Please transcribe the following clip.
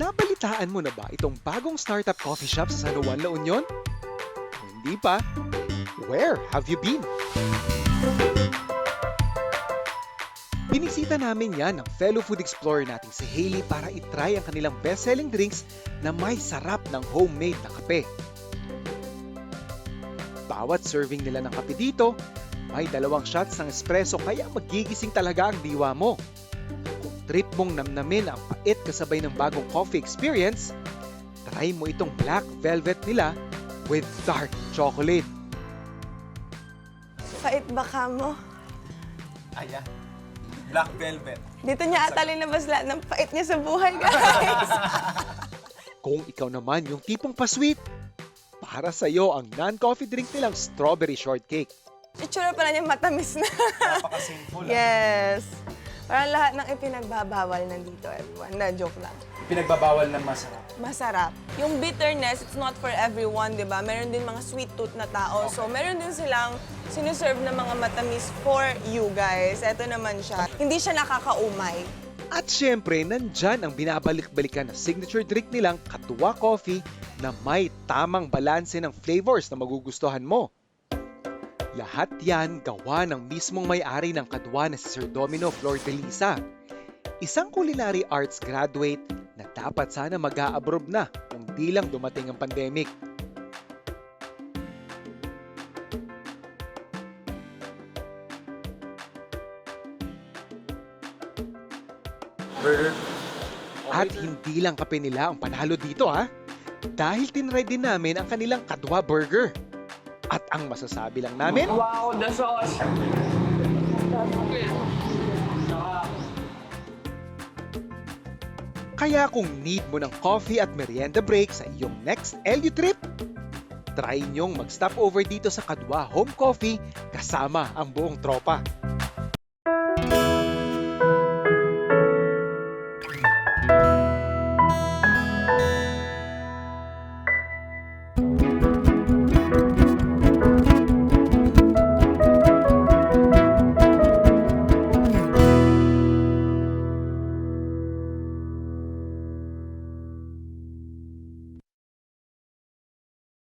Nabalitaan mo na ba itong bagong startup coffee shop sa San Juan, La Union? Kung hindi pa, where have you been? Binisita namin yan ng fellow food explorer nating si Hailey para itry ang kanilang best-selling drinks na may sarap ng homemade na kape. Bawat serving nila ng kape dito, may 2 shots ng espresso kaya magigising talaga ang diwa mo. Kung trip mong namnamin ang pait kasabay ng bagong coffee experience, try mo itong black velvet nila with dark chocolate. Pait ba ka mo? Ayan. Black velvet. Dito niya ata linabas lahat ng pait niya sa buhay, guys. Kung ikaw naman yung tipong pa-sweet, para sa'yo ang non-coffee drink nilang strawberry shortcake. Itsura pala niya matamis na. Napaka-simple. Yes. Parang lahat ng ipinagbabawal nandito, everyone. Na, joke lang. Pinagbabawal ng masarap. Masarap. Yung bitterness, it's not for everyone, di ba? Meron din mga sweet tooth na tao. So, meron din silang sinuserve na mga matamis for you guys. Ito naman siya. Hindi siya nakakaumay. At syempre, nandyan ang binabalik-balikan na signature drink nilang Katwa Coffee na may tamang balanse ng flavors na magugustuhan mo. Lahat yan gawa ng mismong may-ari ng Katwa na si Sir Domino Flor de Lisa. Isang culinary arts graduate na dapat sana mag-a-abroad na kung di lang dumating ang pandemic. Burger. At hindi lang kape nila ang panalo dito dahil tinry din namin ang kanilang Katwa Burger. At ang masasabi lang namin, Wow, the sauce! kaya kung need mo ng coffee at merienda break sa iyong next LU trip, try nyong mag-stop over dito sa Katwa Home Coffee kasama ang buong tropa.